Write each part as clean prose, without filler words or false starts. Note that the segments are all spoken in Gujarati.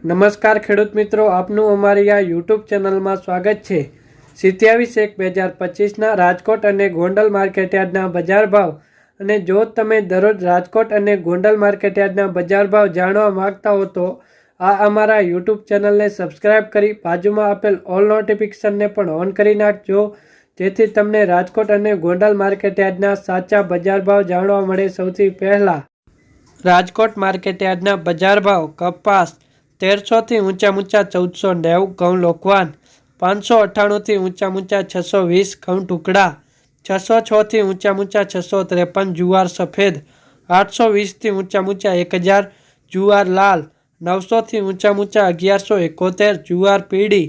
નમસ્કાર ખેડૂત મિત્રો, આપનું અમારી આ યુટ્યુબ ચેનલમાં સ્વાગત છે। 27/1/2025ના રાજકોટ અને ગોંડલ માર્કેટયાર્ડના બજાર ભાવ અને જો તમે દરરોજ રાજકોટ અને ગોંડલ માર્કેટયાર્ડના બજાર ભાવ જાણવા માંગતા હો તો આ અમારા યુટ્યુબ ચેનલને સબસ્ક્રાઇબ કરી બાજુમાં આપેલ ઓલ નોટિફિકેશનને પણ ઓન કરી નાખજો, જેથી તમને રાજકોટ અને ગોંડલ માર્કેટયાર્ડના સાચા બજાર ભાવ જાણવા મળે। સૌથી પહેલાં રાજકોટ માર્કેટયાર્ડના બજાર ભાવ: કપાસ 1300 થી ઊંચા 1490, ઘઉં લોકવાન 598 થી ઊંચા 620, ઘઉં ટુકડા 606 થી ઊંચા 653, જુવાર સફેદ 820 થી ઊંચા 1000, જુવાર લાલ 900 થી ઊંચા 1171, જુવાર પીળી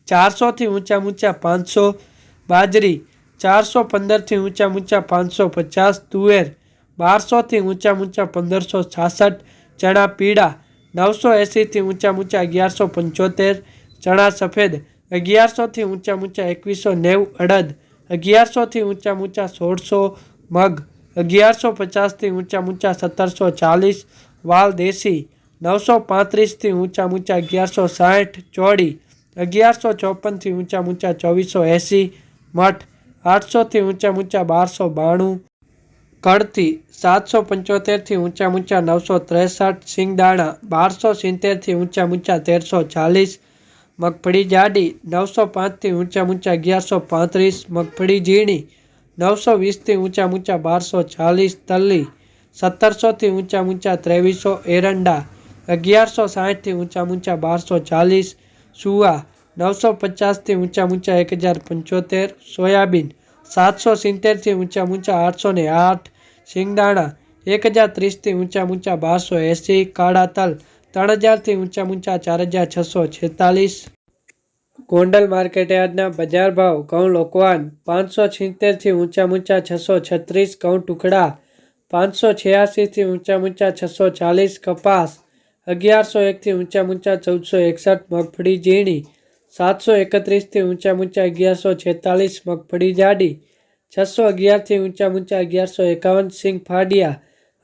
400 થી ઊંચા 500, બાજરી 415 થી ઊંચા 550, તુવેર 1200 થી ઊંચા 1566, ચણા પીળા 980 થી ઊંચા 1175, ચણા સફેદ 1100 થી ઊંચા 2190, અડદ 1100 થી ઊંચા 1600, મગ 1150 થી ઊંચા 1740, વાલ દેશી 935 થી ઊંચા 1160, ચોળી 1154 થી ઊંચા 2480, મઠ 800 થી ઊંચા 1292, કળથી 775 થી ઊંચા 963, સિંગદાણા 1270 થી ઊંચા 1340, મગફળી જાડી 905 થી ઊંચા 1135, મગફળી ઝીણી 920 થી ઊંચા 1240, તલ્લી 1700 થી ઊંચા 2300, એરંડા 1160 થી ઊંચા 1240, સુવા 950 થી ઊંચા 1075, સોયાબીન 770 થી ઊંચા 808, સિંગદાણા 1030 થી ઊંચા 1280, કાળા તલ 3000 થી ઊંચા 4646। ગોંડલ માર્કેટયાર્ડના બજાર ભાવ: ઘઉં લોકવાન 576 થી ઊંચા 636, ઘઉં ટુકડા 586 થી ઊંચા 640, કપાસ 1101 થી ઊંચા 1461, મગફળી ઝીણી 731 થી ઊંચા 1146, મગફળી જાડી 611 થી ઊંચા 1151, સિંગ ફાડિયા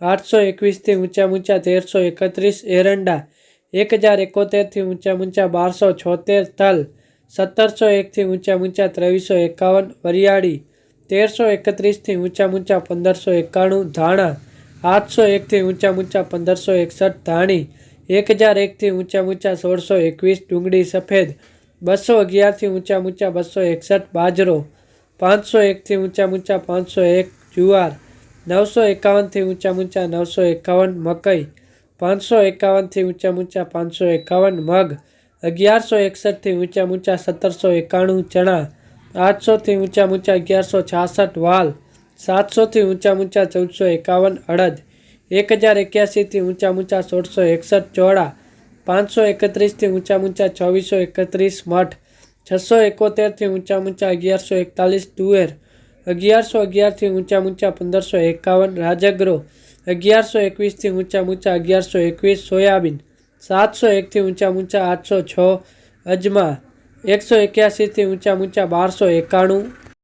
821 થી ઊંચા 1331, એરંડા 1071 થી ઊંચા 1276, તલ 1701 થી ઊંચા 2351, વરિયાળી 1331 થી ઊંચા 1591, ધાણા 801 થી ઊંચા 1561, ધાણી 1001 થી ઊંચા 1621, ડુંગળી સફેદ 211 થી ઊંચા 261, બાજરો 501 થી ઊંચા 501, જુવાર 951 થી ઊંચા 951, મકઈ 551 થી ઊંચા 551, મગ 1161 થી ઊંચા 1791, ચણા 800 થી ઊંચા 1166, વાલ 700 થી ઊંચા 1451, અડદ 1081 થી ઊંચા 1661, ચોળા 531 થી ઊંચા 2431, મઠ 671 થી ઊંચા 1141, તુવેર 1111 થી ઊંચા 1551, રાજગરો 1121 થી ઊંચા 1121, સોયાબીન 701 થી ઊંચા 806, અજમા 181 થી ઊંચા 1291,